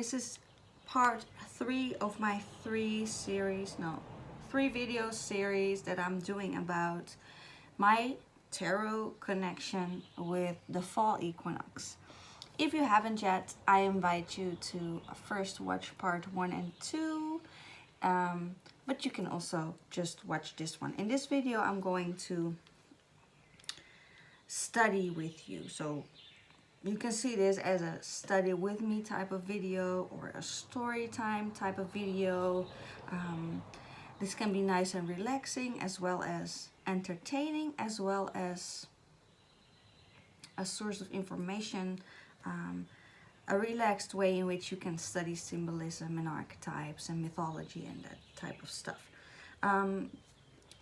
this is part 3 of my 3 video series that I'm doing about my tarot connection with the fall equinox. If you haven't yet, I invite you to first watch part 1 and 2, but you can also just watch this one. In this video, I'm going to study with you, so you can see this as a study with me type of video or a story time type of video. This can be nice and relaxing, as well as entertaining, as well as a source of information, a relaxed way in which you can study symbolism and archetypes and mythology and that type of stuff.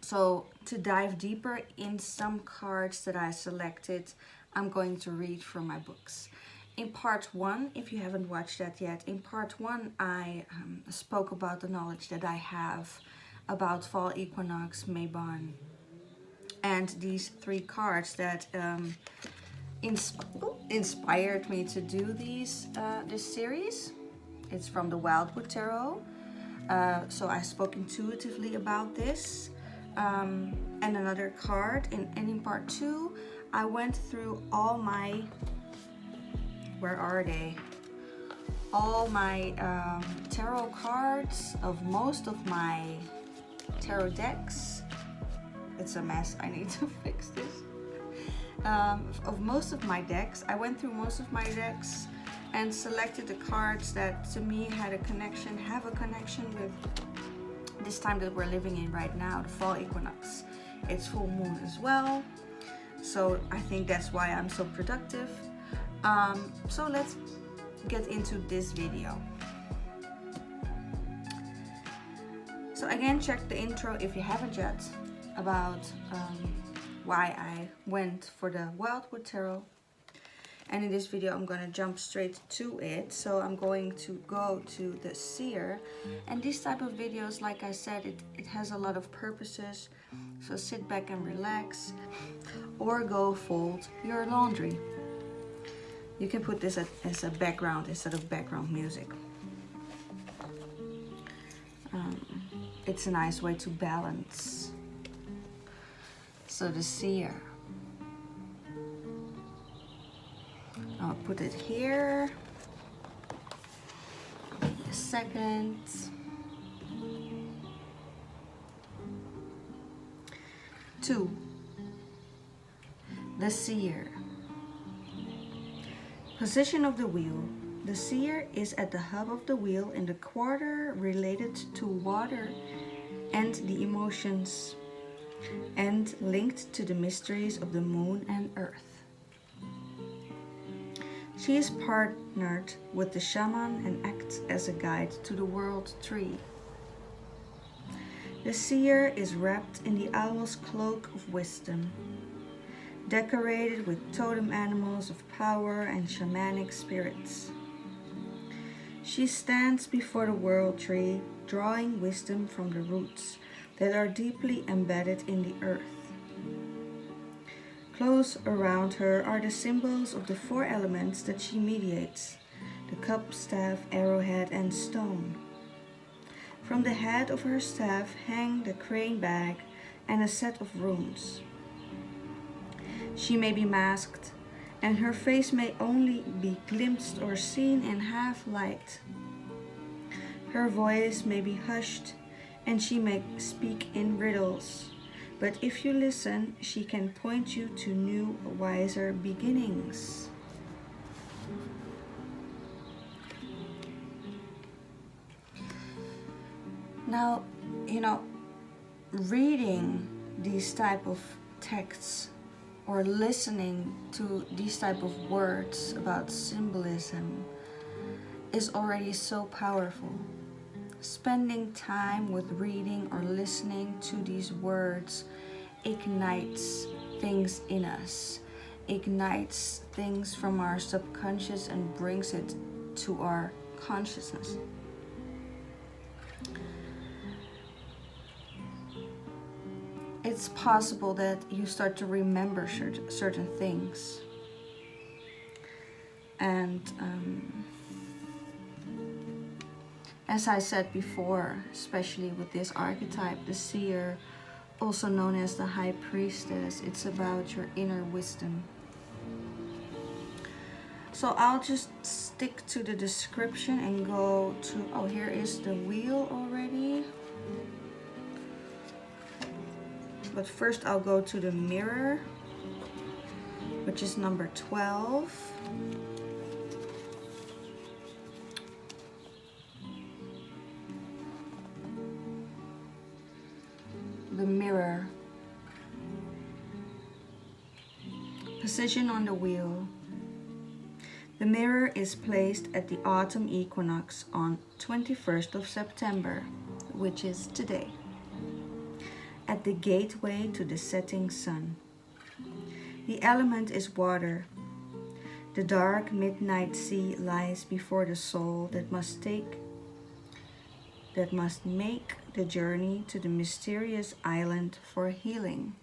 So to dive deeper in some cards that I selected, I'm going to read from my books. In part 1, if you haven't watched that yet, in part 1 I spoke about the knowledge that I have about Fall Equinox, Mabon, and these 3 cards that inspired me to do this series. It's from the Wildwood Tarot. So I spoke intuitively about this. And another card. And in part 2, I went through all my, where are they? All my tarot cards of most of my tarot decks. It's a mess, I need to fix this. Of most of my decks, I went through most of my decks and selected the cards that to me have a connection with this time that we're living in right now, the fall equinox. It's full moon as well, so I think that's why I'm so productive. So let's get into this video. So again, check the intro if you haven't yet about why I went for the Wildwood Tarot. And in this video, I'm going to jump straight to it. So I'm going to go to the Seer. And these type of videos, like I said, it has a lot of purposes. So sit back and relax. Or go fold your laundry. You can put this as a background instead of background music. It's a nice way to balance. So the Seer. I'll put it here. A second. Two. The Seer. Position of the wheel. The Seer is at the hub of the wheel in the quarter related to water and the emotions, and linked to the mysteries of the moon and earth. She is partnered with the shaman and acts as a guide to the world tree. The Seer is wrapped in the owl's cloak of wisdom, decorated with totem animals of power and shamanic spirits. She stands before the world tree, drawing wisdom from the roots that are deeply embedded in the earth. Close around her are the symbols of the 4 elements that she mediates: the cup, staff, arrowhead, and stone. From the head of her staff hang the crane bag and a set of runes. She may be masked, and her face may only be glimpsed or seen in half light. Her voice may be hushed, and she may speak in riddles. But if you listen, she can point you to new, wiser beginnings. Now, reading these type of texts or listening to these type of words about symbolism is already so powerful. Spending time with reading or listening to these words ignites things in us, ignites things from our subconscious and brings it to our consciousness. It's possible that you start to remember certain things, and As I said before, especially with this archetype, the Seer, also known as the High Priestess, it's about your inner wisdom. So I'll just stick to the description and go to, oh, here is the wheel already. But first I'll go to the mirror, which is number 12. The mirror. Position on the wheel. The mirror is placed at the autumn equinox on 21st of September, which is today, at the gateway to the setting sun. The element is water. The dark midnight sea lies before the soul that must make the journey to the mysterious island for healing.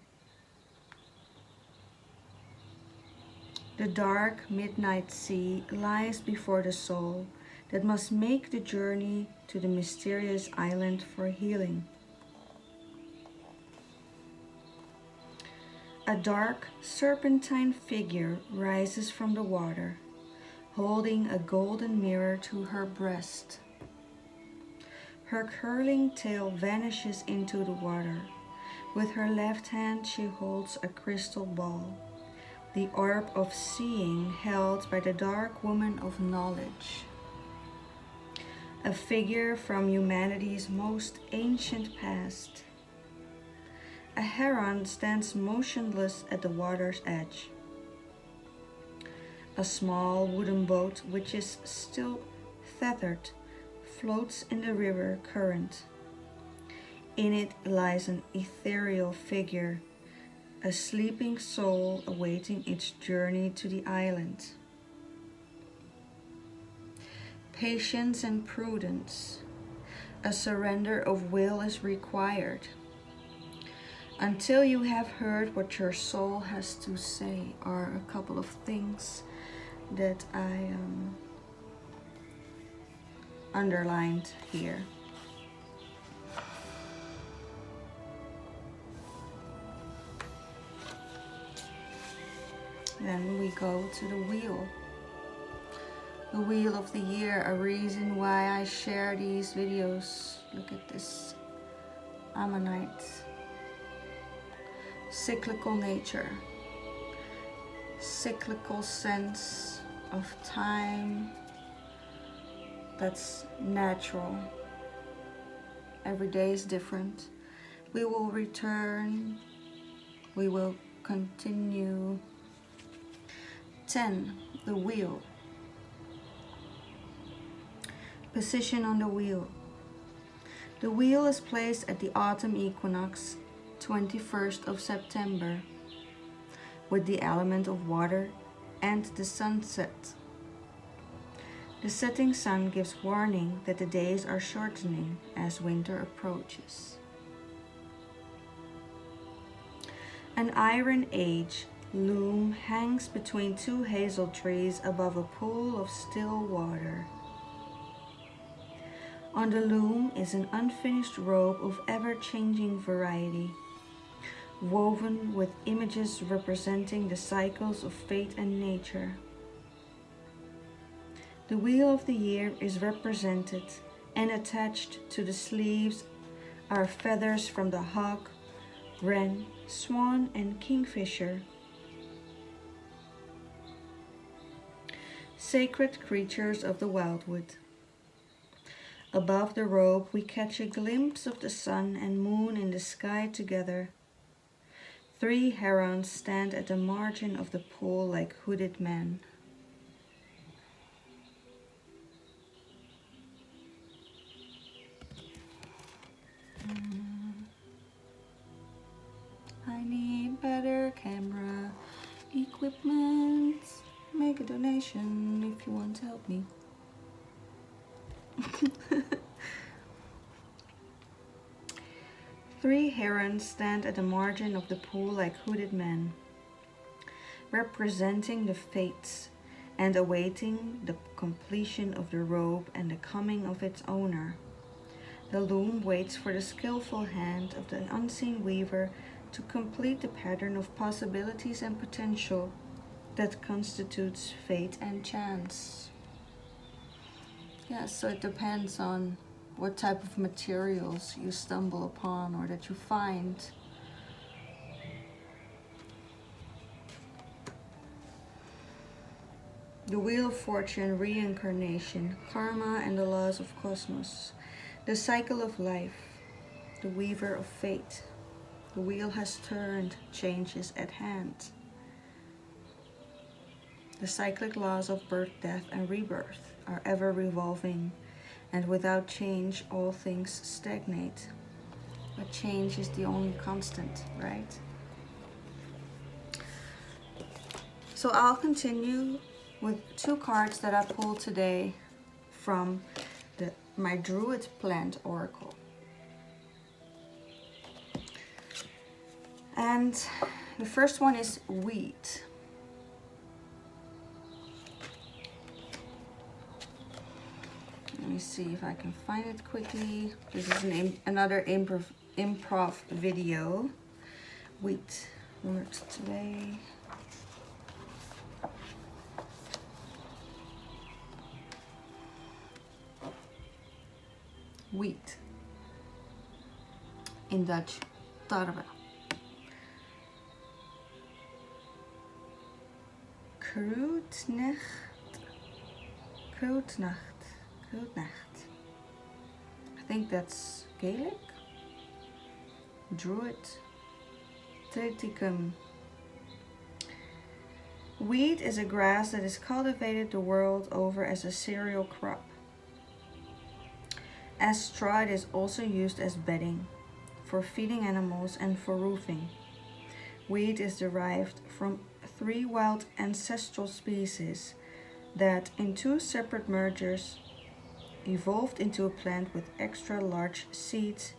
The dark midnight sea lies before the soul that must make the journey to the mysterious island for healing. A dark serpentine figure rises from the water, holding a golden mirror to her breast. Her curling tail vanishes into the water. With her left hand she holds a crystal ball, the orb of seeing held by the dark woman of knowledge. A figure from humanity's most ancient past. A heron stands motionless at the water's edge. A small wooden boat, which is still tethered, floats in the river current. In it lies an ethereal figure, a sleeping soul awaiting its journey to the island. Patience and prudence. A surrender of will is required. Until you have heard what your soul has to say are a couple of things that I underlined here. Then we go to the wheel. The wheel of the year, a reason why I share these videos. Look at this ammonite. Cyclical nature. Cyclical sense of time. That's natural. Every day is different. We will return. We will continue. 10. The wheel. Position on the wheel. The wheel is placed at the autumn equinox, 21st of September, with the element of water and the sunset. The setting sun gives warning that the days are shortening as winter approaches. An iron age loom hangs between two hazel trees above a pool of still water. On the loom is an unfinished robe of ever-changing variety, woven with images representing the cycles of fate and nature. The wheel of the year is represented, and attached to the sleeves are feathers from the hawk, wren, swan, and kingfisher. Sacred creatures of the wildwood. Above the robe we catch a glimpse of the sun and moon in the sky together. 3 herons stand at the margin of the pool like hooded men. I need better camera equipment. Make a donation if you want to help me. 3 herons stand at the margin of the pool like hooded men, representing the fates, and awaiting the completion of the robe and the coming of its owner. The loom waits for the skillful hand of the unseen weaver to complete the pattern of possibilities and potential that constitutes fate and chance. Yeah, so it depends on what type of materials you stumble upon or that you find. The Wheel of Fortune, reincarnation, karma and the laws of cosmos, the cycle of life, the weaver of fate. The wheel has turned, change is at hand. The cyclic laws of birth, death, and rebirth are ever revolving, and without change, all things stagnate. But change is the only constant, right? So I'll continue with 2 cards that I pulled today from my Druid Plant Oracle. And the first one is wheat. Let me see if I can find it quickly. This is another improv video. Wheat words today. Wheat. In Dutch, tarwe. Krootnacht. I think that's Gaelic. Druid. Triticum. Wheat is a grass that is cultivated the world over as a cereal crop. As straw, it is also used as bedding, for feeding animals and for roofing. Wheat is derived from 3 wild ancestral species that, in 2 separate mergers, evolved into a plant with extra large seeds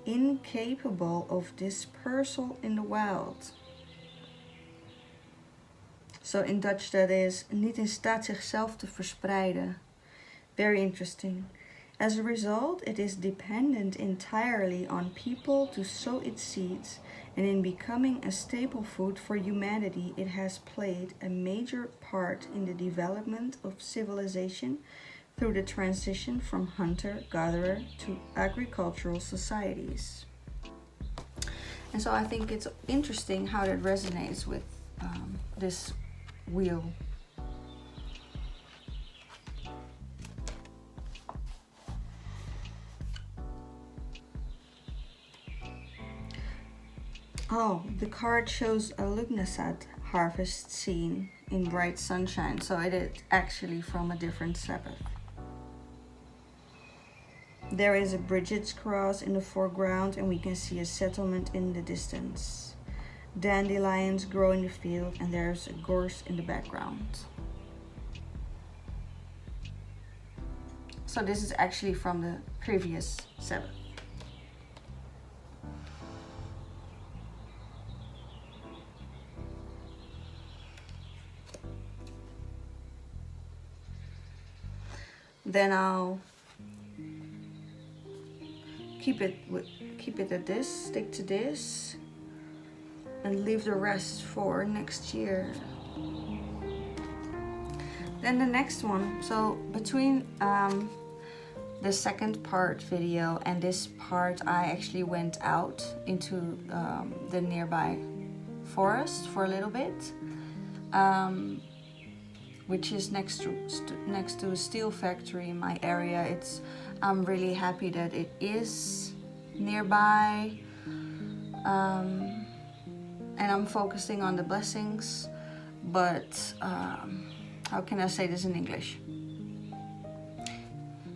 incapable of dispersal in the wild. So in Dutch that is, niet in staat zichzelf te verspreiden. Very interesting. As a result, it is dependent entirely on people to sow its seeds, and in becoming a staple food for humanity, it has played a major part in the development of civilization through the transition from hunter-gatherer to agricultural societies. And so I think it's interesting how that resonates with this wheel. Oh, the card shows a Lugnasad harvest scene in bright sunshine, so it is actually from a different Sabbath. There is a Bridget's cross in the foreground and we can see a settlement in the distance. Dandelions grow in the field and there's a gorse in the background. So this is actually from the previous Sabbath. Then I'll keep it at this, stick to this, and leave the rest for next year. Then the next one, so between the second part video and this part, I actually went out into the nearby forest for a little bit. Which is next to a steel factory in my area. I'm really happy that it is nearby, and I'm focusing on the blessings. But how can I say this in English?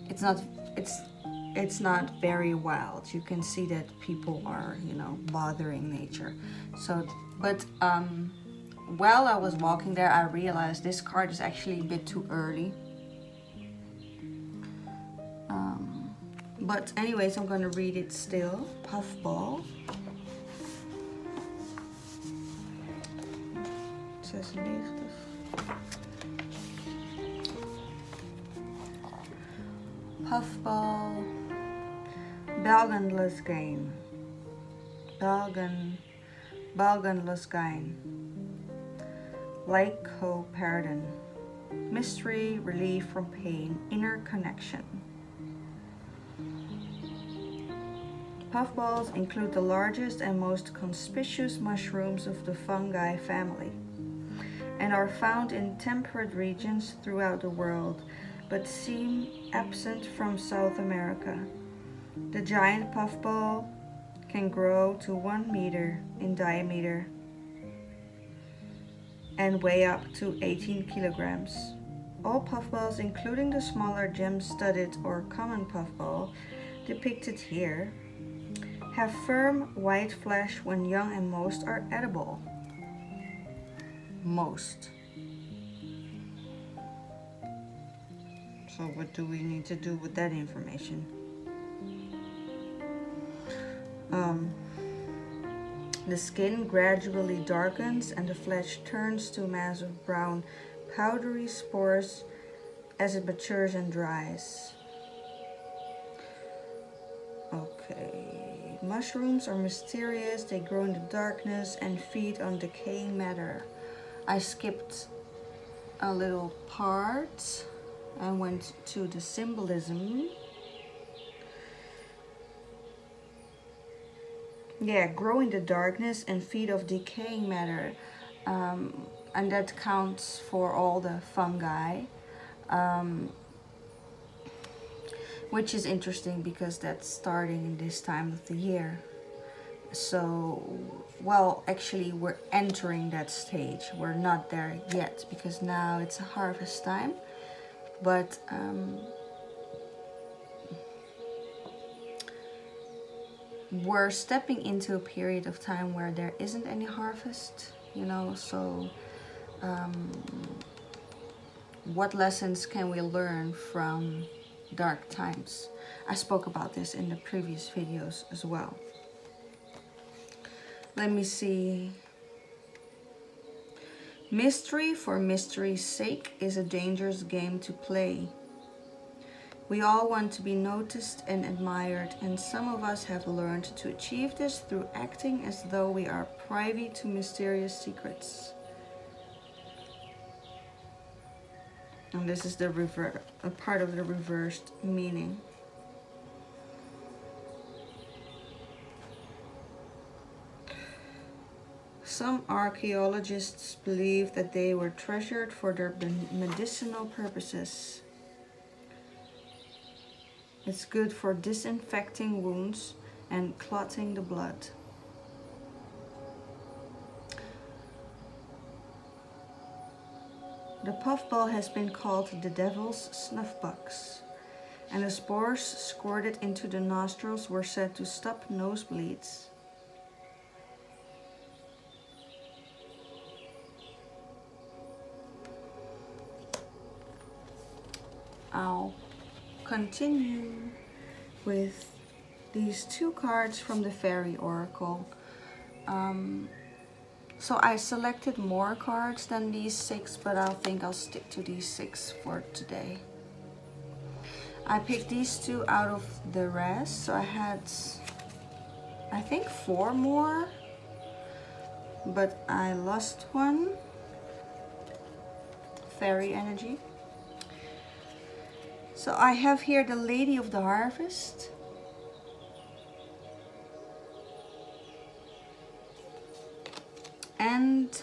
It's not very wild. You can see that people are, bothering nature. So, but while I was walking there, I realized this card is actually a bit too early. But anyways, I'm gonna read it still. Puffball. 96. Puffball, Balgenlusgain, Balgenlusgain, Lycoperdon, mystery, relief from pain, inner connection. Puffballs include the largest and most conspicuous mushrooms of the fungi family and are found in temperate regions throughout the world, but seem absent from South America. The giant puffball can grow to 1 meter in diameter and weigh up to 18 kilograms. All puffballs, including the smaller gem-studded or common puffball depicted here, have firm white flesh when young and most are edible. Most. So what do we need to do with that information? The skin gradually darkens and the flesh turns to a mass of brown, powdery spores as it matures and dries. Okay. Mushrooms are mysterious. They grow in the darkness and feed on decaying matter. I skipped a little part and went to the symbolism. Yeah, grow in the darkness and feed off decaying matter. And that counts for all the fungi. Which is interesting because that's starting in this time of the year. So, well, actually we're entering that stage. We're not there yet because now it's a harvest time. But we're stepping into a period of time where there isn't any harvest, you know, so what lessons can we learn from dark times? I spoke about this in the previous videos as well. Let me see. Mystery for mystery's sake is a dangerous game to play. We all want to be noticed and admired, and some of us have learned to achieve this through acting as though we are privy to mysterious secrets. And this is the a part of the reversed meaning. Some archaeologists believe that they were treasured for their medicinal purposes. It's good for disinfecting wounds and clotting the blood. The puffball has been called the devil's snuffbox, and the spores squirted into the nostrils were said to stop nosebleeds. I'll continue with these two cards from the Fairy Oracle. So I selected more cards than these 6, but I think I'll stick to these 6 for today. I picked these 2 out of the rest, so I had, I think 4 more, but I lost one. Fairy energy. So I have here the Lady of the Harvest. And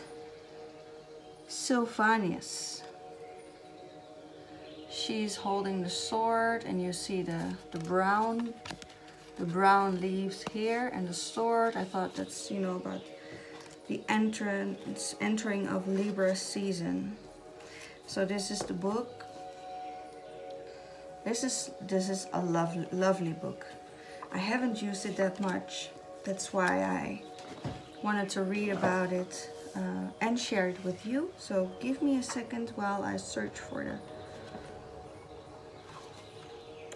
Sylvanus. She's holding the sword, and you see the brown leaves here and the sword. I thought that's, you know, about the entering of Libra season. So this is the book. This is a lovely book. I haven't used it that much. That's why I wanted to read about it and share it with you. So give me a second while I search for the...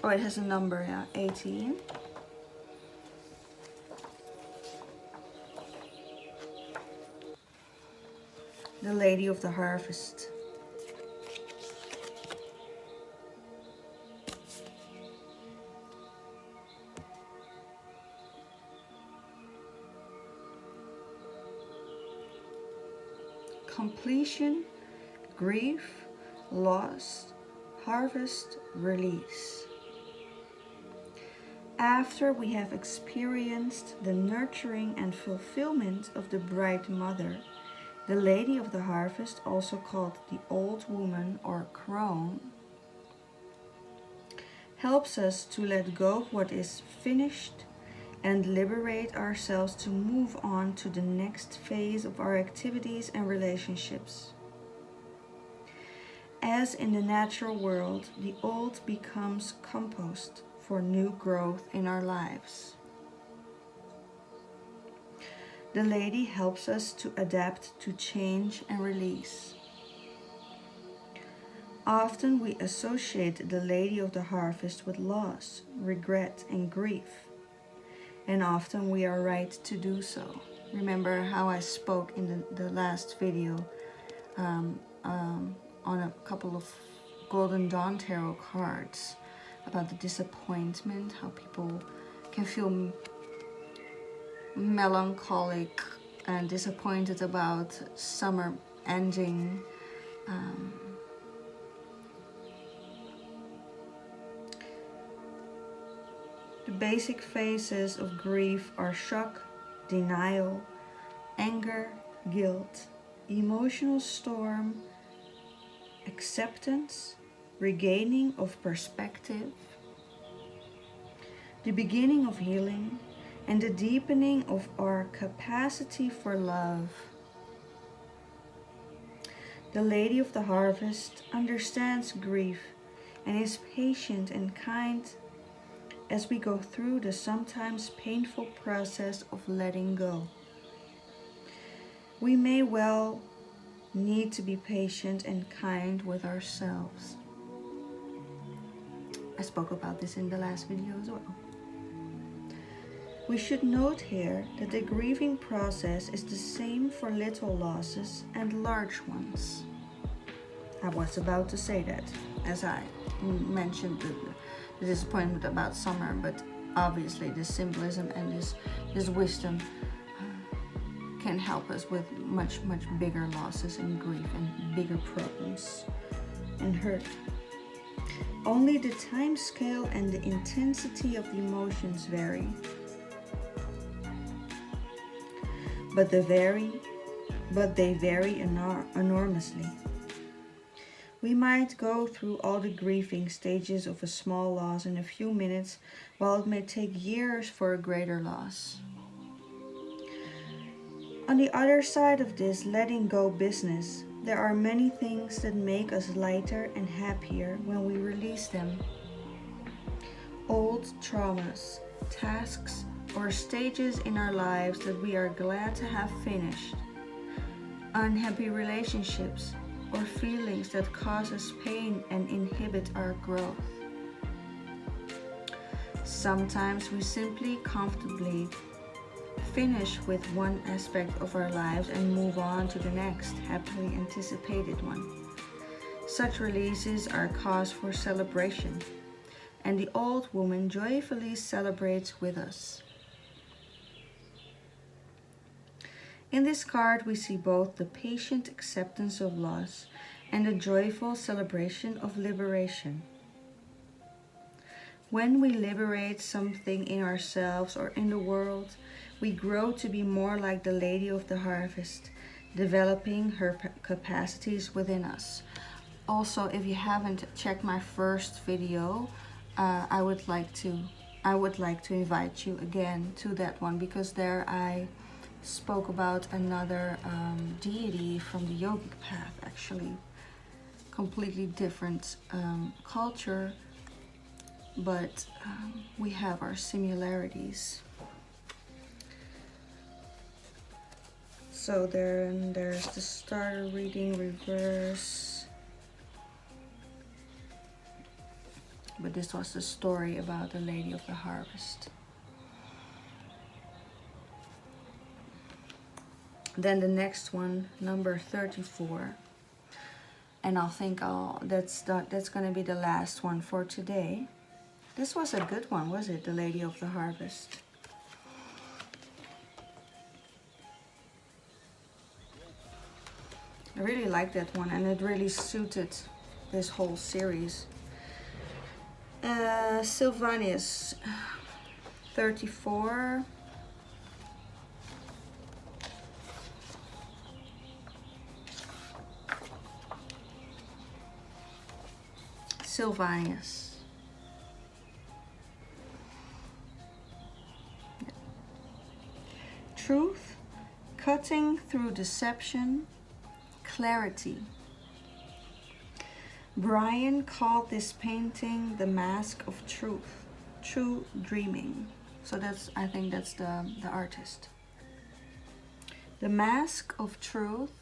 Oh, it has a number, yeah, 18. The Lady of the Harvest. completion, grief, loss, harvest, release. After we have experienced the nurturing and fulfillment of the bright mother, the Lady of the Harvest, also called the Old Woman or Crone, helps us to let go of what is finished and liberate ourselves to move on to the next phase of our activities and relationships. As in the natural world, the old becomes compost for new growth in our lives. The Lady helps us to adapt to change and release. Often we associate the Lady of the Harvest with loss, regret, and grief. And often we are right to do so. Remember how I spoke in the last video on a couple of Golden Dawn Tarot cards about the disappointment, how people can feel melancholic and disappointed about summer ending. The basic phases of grief are shock, denial, anger, guilt, emotional storm, acceptance, regaining of perspective, the beginning of healing, and the deepening of our capacity for love. The Lady of the Harvest understands grief and is patient and kind as we go through the sometimes painful process of letting go. We may well need to be patient and kind with ourselves. I spoke about this in the last video as well. We should note here that the grieving process is the same for little losses and large ones. I was about to say that as I mentioned the disappointment about summer, but obviously this symbolism and this wisdom can help us with much bigger losses and grief and bigger problems and hurt. Only the time scale and the intensity of the emotions vary. But they vary enormously. We might go through all the grieving stages of a small loss in a few minutes, while it may take years for a greater loss. On the other side of this letting go business, there are many things that make us lighter and happier when we release them. Old traumas, tasks, or stages in our lives that we are glad to have finished. Unhappy relationships or feelings that cause us pain and inhibit our growth. Sometimes we simply comfortably finish with one aspect of our lives and move on to the next happily anticipated one. Such releases are cause for celebration, and the old woman joyfully celebrates with us. In this card, we see both the patient acceptance of loss and the joyful celebration of liberation. When we liberate something in ourselves or in the world, we grow to be more like the Lady of the Harvest, developing her capacities within us. Also, if you haven't checked my first video, I would like to invite you again to that one, because there I spoke about another deity from the yogic path, actually completely different culture, but we have our similarities. So there's the starter reading reverse, but this was the story about the Lady of the Harvest. Then the next one, number 34, and that's gonna be the last one for today. This was a good one, was it? The Lady of the Harvest. I really like that one, and it really suited this whole series. Sylvanus, 34. Sylvanus. Truth, cutting through deception, clarity. Brian called this painting the mask of truth, true dreaming. So that's, I think that's the artist. The mask of truth,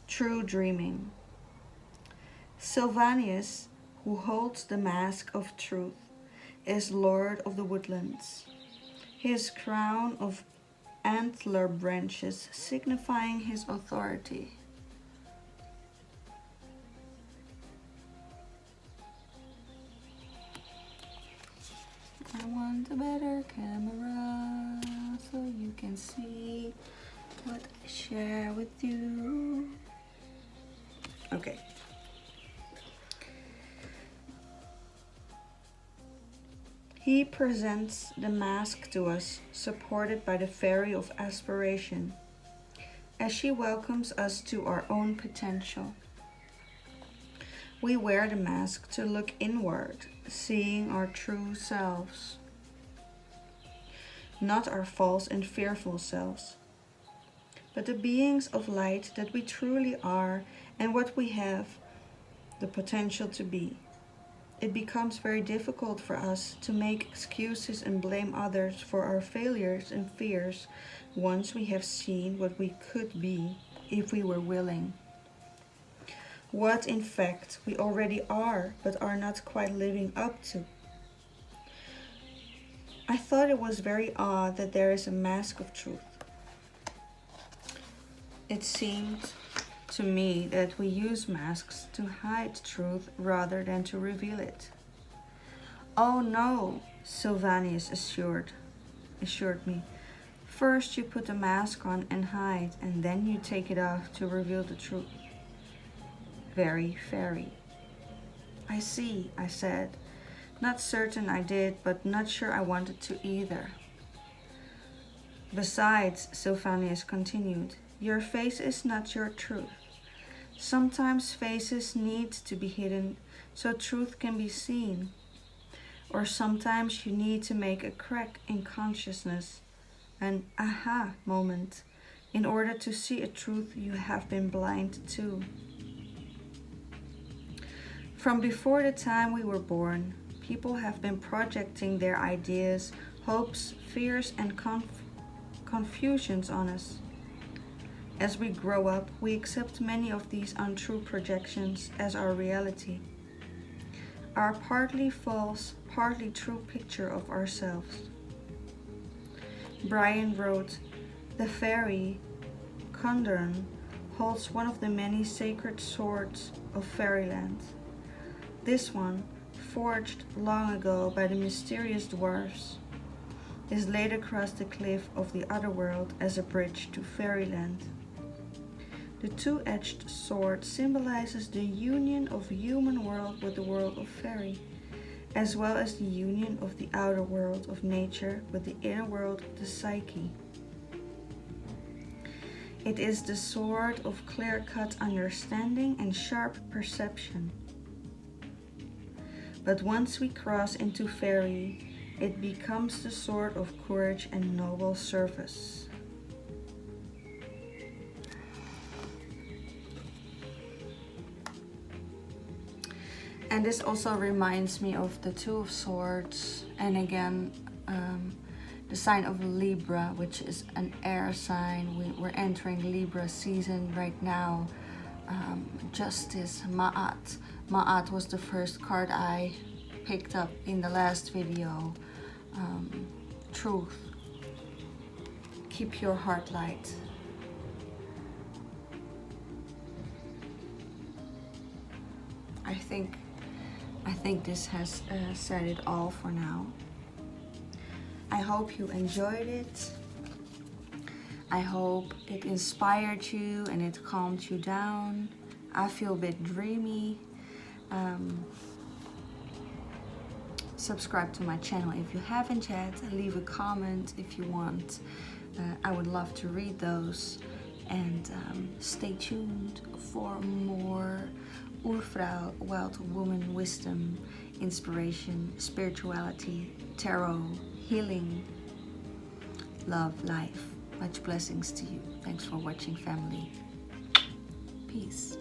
true dreaming. Sylvanus, who holds the mask of truth, is Lord of the Woodlands. His crown of antler branches signifying his authority. I want a better camera so you can see what I share with you. Okay. He presents the mask to us, supported by the fairy of aspiration, as she welcomes us to our own potential. We wear the mask to look inward, seeing our true selves, not our false and fearful selves, but the beings of light that we truly are and what we have the potential to be. It becomes very difficult for us to make excuses and blame others for our failures and fears once we have seen what we could be if we were willing. What in fact we already are but are not quite living up to. I thought it was very odd that there is a mask of truth. It seemed to me that we use masks to hide truth rather than to reveal it. Oh no, Sylvanus assured me. First you put the mask on and hide, and then you take it off to reveal the truth. Very fairy. I see, I said. Not certain I did, but not sure I wanted to either. Besides, Sylvanus continued, your face is not your truth. Sometimes faces need to be hidden so truth can be seen. Or sometimes you need to make a crack in consciousness, an aha moment, in order to see a truth you have been blind to. From before the time we were born, people have been projecting their ideas, hopes, fears, and confusions on us. As we grow up, we accept many of these untrue projections as our reality, our partly false, partly true picture of ourselves. Brian wrote, the fairy, Condorn, holds one of the many sacred swords of fairyland. This one, forged long ago by the mysterious dwarfs, is laid across the cliff of the other world as a bridge to fairyland. The two-edged sword symbolizes the union of the human world with the world of fairy, as well as the union of the outer world of nature with the inner world of the psyche. It is the sword of clear-cut understanding and sharp perception. But once we cross into fairy, it becomes the sword of courage and noble service. And this also reminds me of the Two of Swords, and again, the sign of Libra, which is an air sign. We're entering Libra season right now. Justice, Ma'at. Ma'at was the first card I picked up in the last video. Truth. Keep your heart light. I think this has said it all for now. I hope you enjoyed it. I hope it inspired you and it calmed you down. I feel a bit dreamy. Subscribe to my channel if you haven't yet. Leave a comment if you want. I would love to read those. And stay tuned for more Oervrouw, Wild Woman wisdom, inspiration, spirituality, tarot, healing, love, life. Much blessings to you. Thanks for watching, family. Peace.